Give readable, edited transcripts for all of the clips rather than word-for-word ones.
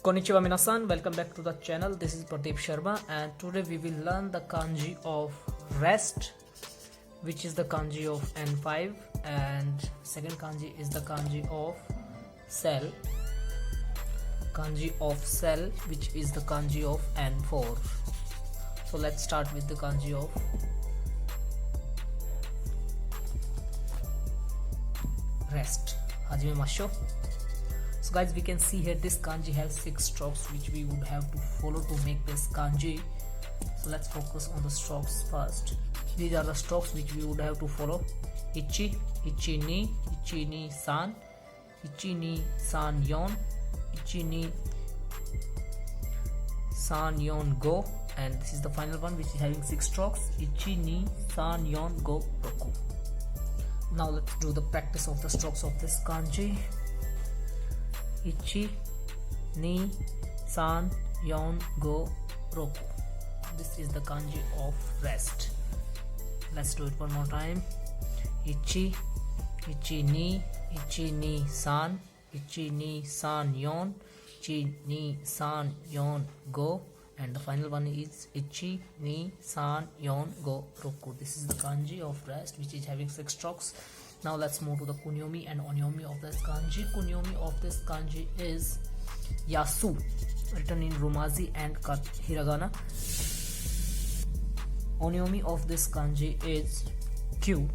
Konnichiwa minasan, welcome back to the channel. This is Pradeep Sharma and today we will learn the kanji of rest, which is the kanji of N5, and second kanji is the kanji of cell. Kanji of cell, which is the kanji of N4. So let's start with the kanji of rest. Hajime masho. So guys, we can see here this kanji has 6 strokes which we would have to follow to make this kanji. So let's focus on the strokes first. These are the strokes which we would have to follow. Ichi, ichi ni san, ichi ni san yon, ichi ni san yon go, and this is the final one which is having 6 strokes. Ichi ni san yon go roku. Now let's do the practice of the strokes of this kanji. Ichi ni san yon go roku. This is the kanji of rest. Let's do it one more time. Ichi, ichi ni san, ichi ni san yon, ichi ni san yon go, and the final one is ichi ni san yon go roku. This is the kanji of rest which is having 6 strokes. Now let's move to the kunyomi and onyomi of this kanji. Kunyomi of this kanji is yasu, written in romaji and hiragana. Onyomi of this kanji is kyu,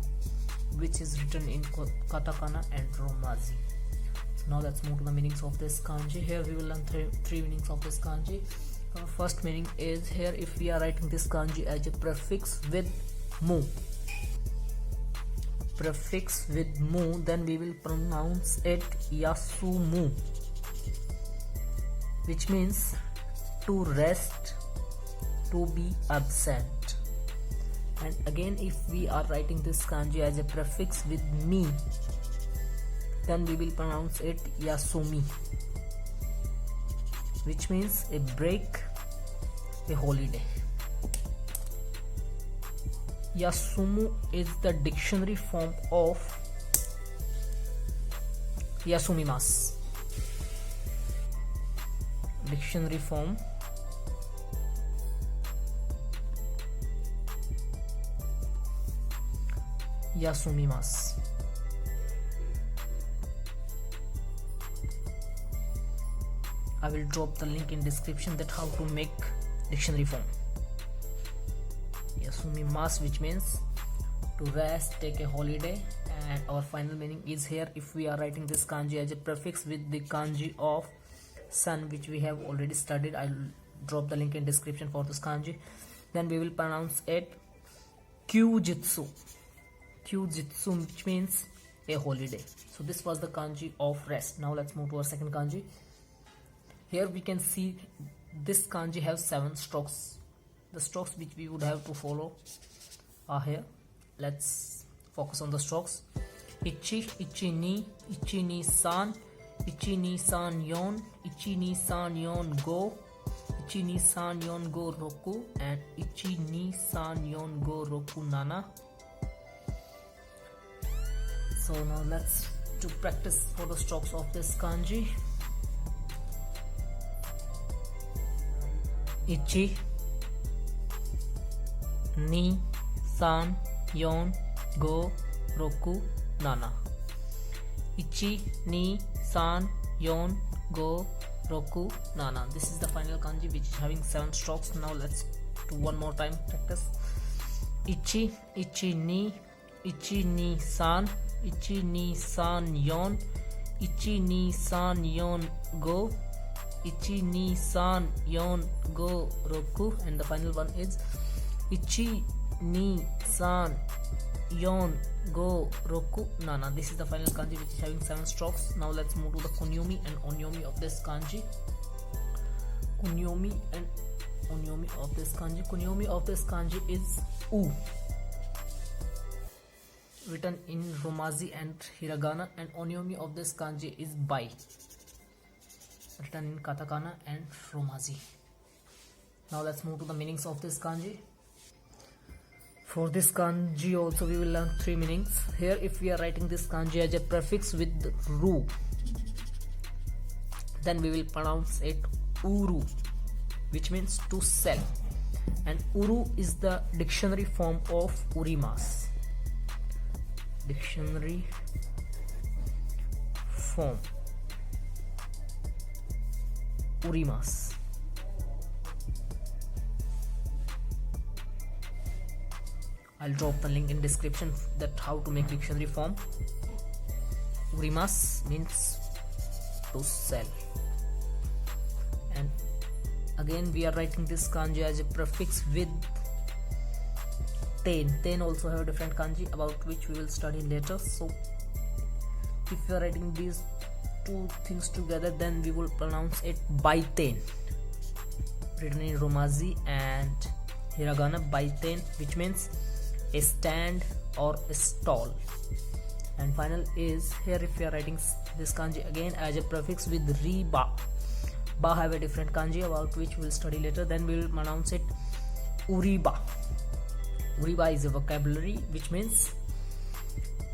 which is written in katakana and romaji. Now let's move to the meanings of this kanji. Here we will learn three meanings of this kanji. First meaning is, here if we are writing this kanji as a prefix with mu, then we will pronounce it yasumu, which means to rest, to be absent. And again, if we are writing this kanji as a prefix with mi, then we will pronounce it yasumi, which means a break, a holiday. Yasumu is the dictionary form of yasumimasu. Dictionary form yasumimasu. I will drop the link in description that how to make dictionary form. Yasumimasu, which means to rest, take a holiday, and our final meaning is, here if we are writing this kanji as a prefix with the kanji of sun, which we have already studied. I'll drop the link in description for this kanji. Then we will pronounce it kyujitsu, which means a holiday. So this was the kanji of rest. Now let's move to our second kanji. Here we can see this kanji has 7 strokes. The strokes which we would have to follow are here. Let's focus on the strokes. Ichi, ichi ni san, ichi ni san yon, ichi ni san yon go, ichi ni san yon go roku, and ichi ni san yon go roku nana. So now let's do practice for the strokes of this kanji. Ichi ni san yon go roku nana. Ichi ni san yon go roku nana. This is the final kanji which is having 7 strokes. Now let's do one more time practice. Ichi, ichi ni san, ichi ni san yon, ichi ni san yon go, ichi ni san yon go roku, and the final one is ichi ni san yon go roku nana. This is the final kanji which is having 7 strokes. Now let's move to the kunyomi and onyomi of this kanji. Kunyomi and onyomi of this kanji. Kunyomi of this kanji is u, written in romaji and hiragana, and onyomi of this kanji is bai, written in katakana and romaji. Now let's move to the meanings of this kanji. For this kanji also we will learn 3 meanings. Here if we are writing this kanji as a prefix with ru, then we will pronounce it uru, which means to sell, and uru is the dictionary form of urimas. Dictionary form urimas. I'll drop the link in description that how to make dictionary form. Urimas means to sell, and again we are writing this kanji as a prefix with ten. Ten also have different kanji about which we will study later. So if you are writing these two things together, then we will pronounce it by ten, written in Romaji and hiragana, by ten, which means a stand or a stall. And final is here, if you are writing this kanji again as a prefix with riba, ba have a different kanji about which we will study later, then we will pronounce it uriba. Uriba is a vocabulary which means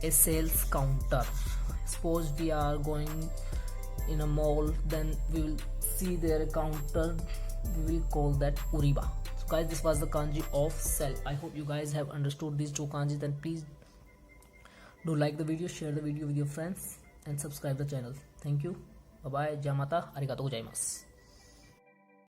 a sales counter. Suppose we are going in a mall, then we will see there a counter, we will call that uriba. So guys, this was the kanji of sell. I hope you guys have understood these two kanji. Then please do like the video, share the video with your friends, and subscribe the channel. Thank you. Bye bye. Jai Mata. Arigatou gozaimasu.